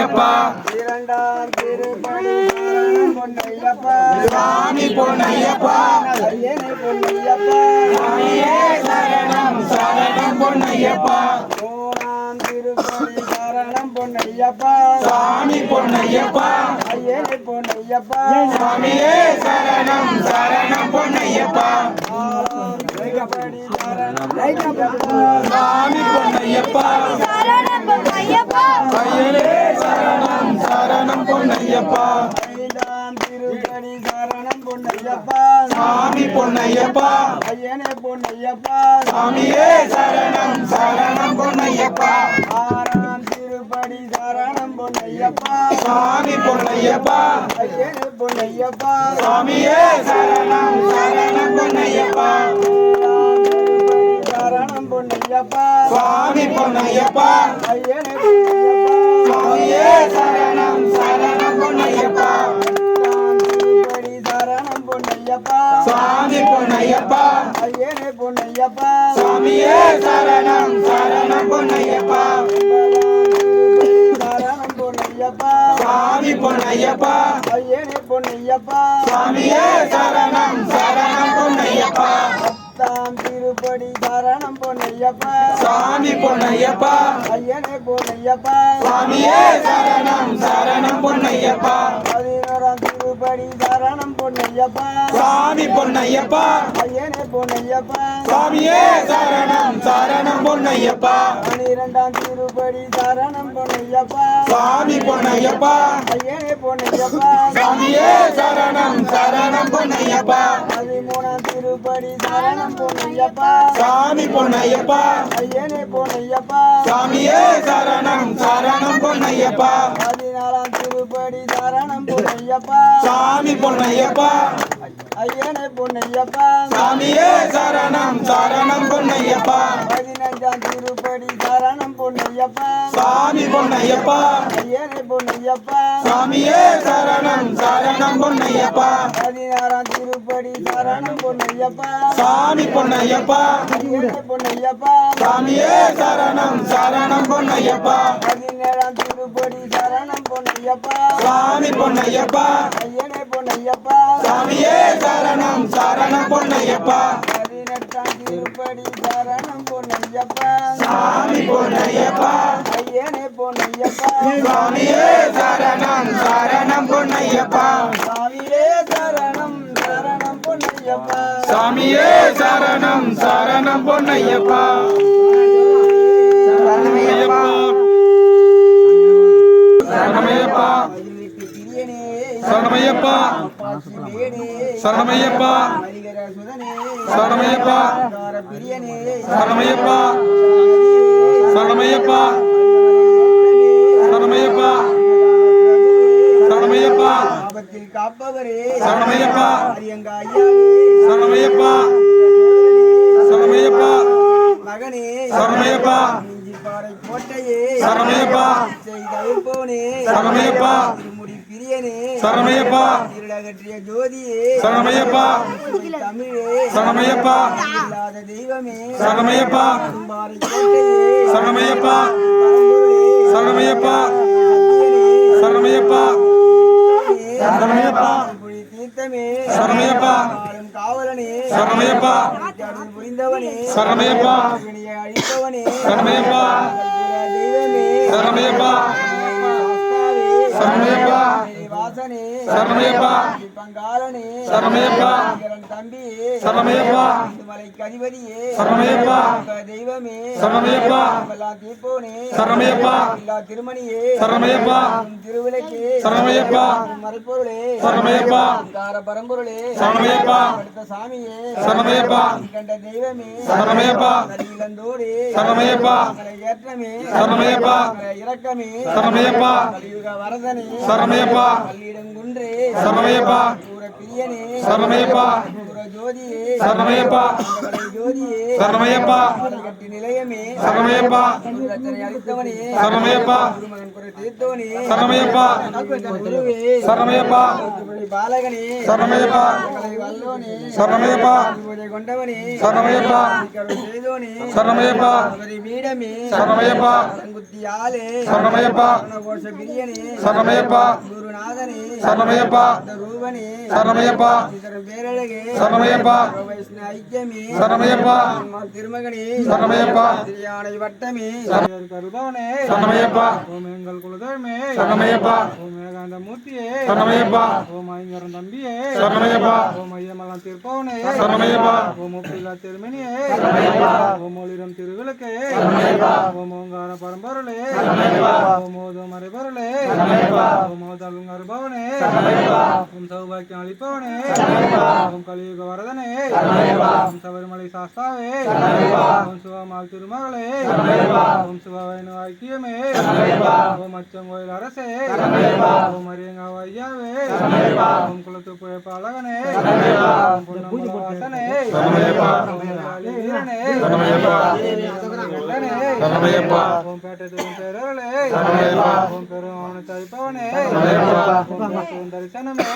பொன்னையப்பா இரண்டாம் திருப்படி சரணம் பொன்னையப்பா சாமி பொன்னையப்பா ஐயனே பொன்னையப்பா சாமியே சரணம் சரணம் பொன்னையப்பா மூணாம் திருப்படி சரணம் பொன்னையப்பா சாமி பொன்னையப்பா ஐயனே பொன்னையப்பா சாமியே சரணம் சரணம் பொன்னையப்பா நாலாம் திருப்படி சரணம் பொன்னையப்பா சாமி பொன்னையப்பா சரணம் பொன்னையப்பா ஐயனே சரணம் சரணம் பொன்னையப்பா ஐந்தாம் திருப்படி சரணம் பொன்னையப்பா சாமி பொன்னையப்பா ஐயனே பொன்னையப்பா சாமியே சரணம் சரணம் பொன்னையப்பா ஆறாம் திருப்படி சரணம் பொன்னையப்பா சாமி பொன்னையப்பா ஐயனே பொன்னையப்பா சாமியே சரணம் சரணம் பொன்னையப்பா ஏழாம் திருப்படி சரணம் பொன்னையப்பா சாமி பொன்னையப்பா ஐயனே பொன்னையப்பா சாமியே சரணம் சரணம் பொன்னையப்பா எட்டாம் திருப்படி சரணம் பொன்னையப்பா சாமி பொன்னையப்பா ஐயனே பொன்னையப்பா சாமியே சரணம் சரணம் பொன்னையப்பா சரணம் பொன்னையப்பா சாமி பொன்னையப்பா ஐயனே பொன்னையப்பா சாமியே சரணம் சரணம் பொன்னையப்பா பத்தாம் திருப்படி சரணம் பொன்னையப்பா சாமி பொன்னையப்பா ஐயனே பொன்னையப்பா சாமியே சரணம் சரணம் பொன்னையப்பா பதினோராம் திருப்படி சரணம் பொன்னையப்பா சாமி பொன்னையப்பா ஐயனே பொன்னையப்பா சாமியே சரணம் சரணம் பொன்னையப்பா பனிரெண்டாம் திருப்படி சரணம் பொன்னையப்பா சாமி பொன்னையப்பா ஐயனே பொன்னையப்பா சாமியே சரணம் சரணம் பொன்னையப்பா பதிமூணாம் திருப்படி சரணம் பொன்னையப்பா சாமி பொன்னையப்பா ஐயனே பொன்னையப்பா சாமியே சரணம் சரணம் பொன்னையப்பா பதினாலாம் திருப்படி சரணம் பொன்னையப்பா சாமி பொன்னையப்பா ஐயனே பொன்னையப்பா சாமியே சரணம் சரணம் பொன்னையப்பா பதினஞ்சாம் திருப்படி சரணம் பொன்னையப்பா சாமி பொன்னையப்பா ஐயனே பொன்னையப்பா சாமியே சரணம் சரணம் பொன்னையப்பா பதினாறாம் திருப்படி சரணம் பொன்னையப்பா சாமி பொன்னையப்பா ஐயனே பொன்னையப்பா சாமியே சரணம் சரணம் பொன்னையப்பா பதினேழாம் திருப்படி சரணம் பொன்னையப்பா சாமி பொன்னையப்பா ஐயனே பொன்னையப்பா சாமியே சரணம் சரணம் பொன்னையப்பா பதினெட்டாம் திருப்படி சரணம் பொன்னையப்பா சாமி பொன்னையப்பா ஐயனே பொன்னையப்பா சாமியே சரணம் சரணம் பொன்னையப்பா சாமியே சரணம் சரணம் பொன்னையப்பா சாமியே சரணம் சரணம் பொன்னையப்பா சரணமையப்பா சரணமையப்பா சரணமையப்பா சரணமையப்பா சரணமையப்பா சரணமையப்பா சரணமையப்பா சரணமையப்பா ஆபத்தில் காப்பவரே சரணமையப்பா எங்க ஐயாவே சரணமையப்பா சரணமையப்பா மகனே சரணமையப்பா இஞ்சிப்பாறை கோட்டையே சரணமையப்பா செய்தவிப்போனே சரணமையப்பா திருமுடி பிரியனே சரணமையப்பா இருளகற்றிய ஜோதியே சரணமையப்பா தமிழே சரணமையப்பா இல்லாத தெய்வமே சரணமையப்பா பாறை கோட்டையே சரணமையப்பா பரம்பொருளே சரணமையப்பா சரணமையப்பா சரணமையப்பா புலி தீர்த்தமே சரணமையப்பா ஆளும் காவலனே சரணமையப்பா அருள் புரிந்தவனே சரணமையப்பா வினையை அழிப்பவனே சரணமையப்பா தெய்வமே சரணமையப்பா சரணமையப்பா வாசனே சரணமையப்பா பங்காளனே சரணமையப்பா தம்பியே சரணமையப்பா மலைக்கு அதிபதியே சரணமையப்பா தெய்வமே சரணமையப்பா எல்லாம் தீர்ப்போனே சரணமையப்பா எல்லா திருமணியே சரணமையப்பா திருவிளக்கே சரணமையப்பா மறைப்பொருளே சரணமையப்பா கார பரம்பொருளே சரணமையப்பா அடுத்த சாமியே சரணமையப்பா கண்ட தெய்வமே சரணமையப்பா இளந்தோடு சரணமையப்பா ஏற்றமே சரணமையப்பா இரக்கமே சரணமையப்பா கலியுக வரதனே சரணமையப்பா பள்ளியிடம் குன்றே சரணமையப்பா பிரியனே சரணமையப்பா ஜோதியே சரணமையப்பா ஜோதியே சரணமையப்பா கட்டி நிலையமே சரணமையப்பா ரத்தனை அளித்தவனே சரணமையப்பா மகன் குறை தீர்த்தவனே சரணமையப்பா குருவே சரணமையப்பா பாலகனே சரணமையப்பா வல்லோனே சரணமையப்பா பூஜை கொண்டவனே சரணமையப்பா செய்தோனே சரணமையப்பா மீடமே சரணமையப்பா சங்குத்தியாலே சரணமையப்பா கோஷ பிரியனே சரணமையப்பா குருநாதனே சரணமையப்பா ரூபனே சரணமையப்பா பேரழகே சரணமையப்பா வைஷ்ண ஐக்கியமே சரணமையப்பா திருமகனே சரணமையப்பா திரியானை வட்டமே கருபவனே சரணமையப்பா ஓம் எங்கள் குலதர்மே சரணமையப்பா ஓம் ஏகாந்த மூர்த்தியே சரணமையப்பா ஓம் ஐங்கரன் தம்பியே சரணமையப்பா ஓம் ஐயமலம் தீர்ப்பவனே சரணமையப்பா ஓம் ஒப்பில்லா திருமணியே ஓம் ஒளிரம் திருவிளக்கே ஓம் ஓங்கார பரம்பொருளே ஓம் ஓதோ மறைபொருளே ஓம் ஓதலும் கருபவனே ஓம் சௌபாக்கியம் அளிப்பவனே ஓம் கலியுக வரதனே ஓம் சபரிமலை சாஸ்தாவே ஓம் சிவமால் திருமகளே ஓம் சிவவைணவ ஐக்கியமே ஓம் அச்சங்கோயில் அரசே ஓம் அரியங்காவ ஐயாவே ஓம் குலத்து புழைப்பாளகனே ஓம் பொன்னம்பல வாசனே ஓம் வீரனே ஓம் பேட்டை பேரவளே ஓம் பெருமானு தரிப்பவனே ஓம் தரிசனமே